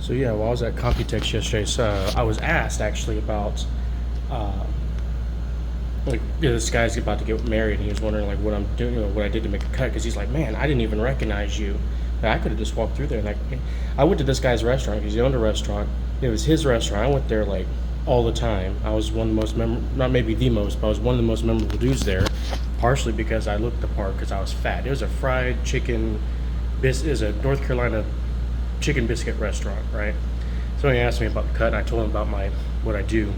So yeah, while I was at Computex yesterday, I was asked actually about uh, this guy's about to get married, and he was wondering like what I'm doing, what I did to make a cut, because he's like, man, I didn't even recognize you. Like, I could have just walked through there. And like, I went to this guy's restaurant because he owned a restaurant. It was his restaurant. I went there like all the time. I was one of the most not maybe the most, but I was one of the most memorable dudes there, partially because I looked the part because I was fat. It was a fried chicken. It was a North Carolina chicken biscuit restaurant, right? So he asked me about the cut, and I told him about my what I do,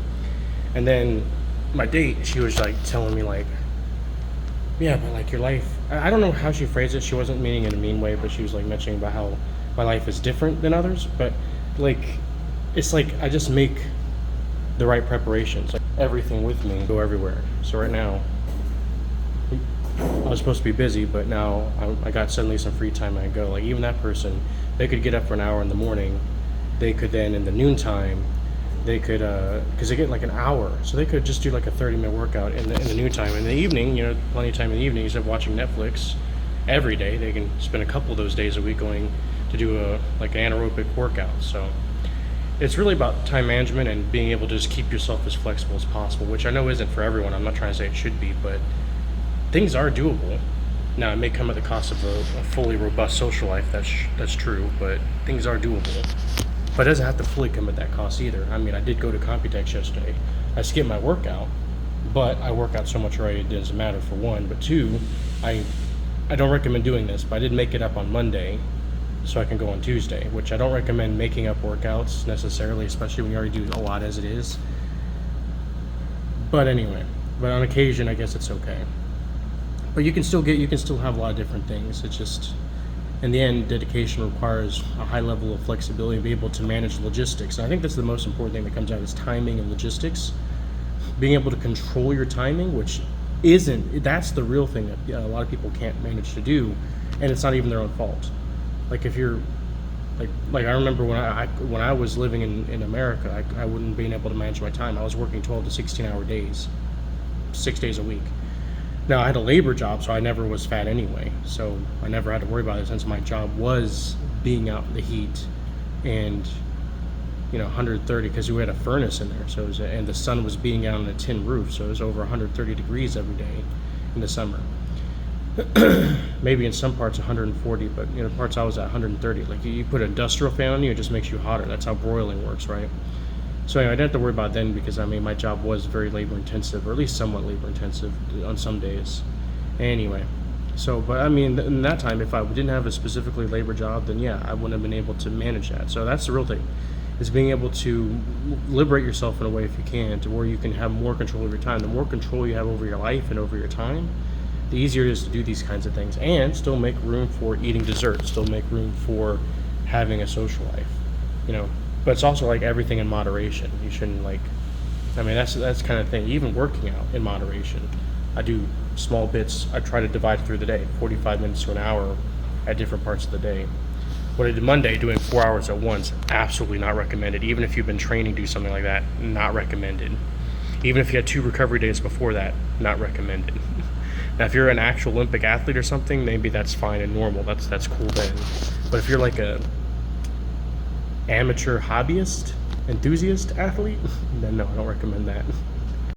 and then my date, she was like telling me like, yeah, but like your life. I don't know how she phrased it. She wasn't meaning in a mean way, but she was like mentioning about how my life is different than others. But like, it's like I just make the right preparations, like everything with me, go everywhere. So right now, I was supposed to be busy, but now I got suddenly some free time and I go. Like even that person, they could get up for an hour in the morning. They could then in the noontime, they could because they get like an hour, so they could just do like a 30-minute workout in the noontime. In the evening, plenty of time in the evening. Instead of watching Netflix every day, they can spend a couple of those days a week going to do a like an anaerobic workout. So it's really about time management and being able to just keep yourself as flexible as possible, which I know isn't for everyone. I'm not trying to say it should be, but things are doable. Now, it may come at the cost of a fully robust social life. That's true, but things are doable. But it doesn't have to fully come at that cost either. I mean, I did go to Computex yesterday. I skipped my workout, but I work out so much already it doesn't matter, for one. But two, I don't recommend doing this, but I did make it up on Monday so I can go on Tuesday, which I don't recommend making up workouts necessarily, especially when you already do a lot as it is. But anyway, but on occasion, I guess it's okay. But you can still have a lot of different things. It's just, in the end, dedication requires a high level of flexibility and be able to manage logistics. And I think that's the most important thing that comes out is timing and logistics. Being able to control your timing, which that's the real thing that a lot of people can't manage to do, and it's not even their own fault. Like if you're, like I remember when I was living in America, I wouldn't be able to manage my time. I was working 12 to 16-hour days, 6 days a week. Now, I had a labor job, so I never was fat anyway. So I never had to worry about it since my job was being out in the heat and, 130, because we had a furnace in there. So and the sun was beating out on a tin roof. So it was over 130 degrees every day in the summer. Maybe in some parts 140, but, parts I was at 130. Like you put an industrial fan on you, it just makes you hotter. That's how broiling works, right? So anyway, I didn't have to worry about it then because my job was very labor intensive, or at least somewhat labor intensive on some days. Anyway, but in that time, if I didn't have a specifically labor job, then yeah, I wouldn't have been able to manage that. So that's the real thing, is being able to liberate yourself in a way, if you can, to where you can have more control over your time. The more control you have over your life and over your time, the easier it is to do these kinds of things and still make room for eating dessert, still make room for having a social life, But it's also like everything in moderation. You shouldn't that's kind of thing. Even working out in moderation. I do small bits. I try to divide it through the day, 45 minutes to an hour at different parts of the day. What I did Monday, doing 4 hours at once, absolutely not recommended. Even if you've been training to do something like that, not recommended. Even if you had 2 recovery days before that, not recommended. Now, if you're an actual Olympic athlete or something, maybe that's fine and normal. That's cool then. But if you're like a amateur hobbyist, enthusiast athlete, then no, I don't recommend that.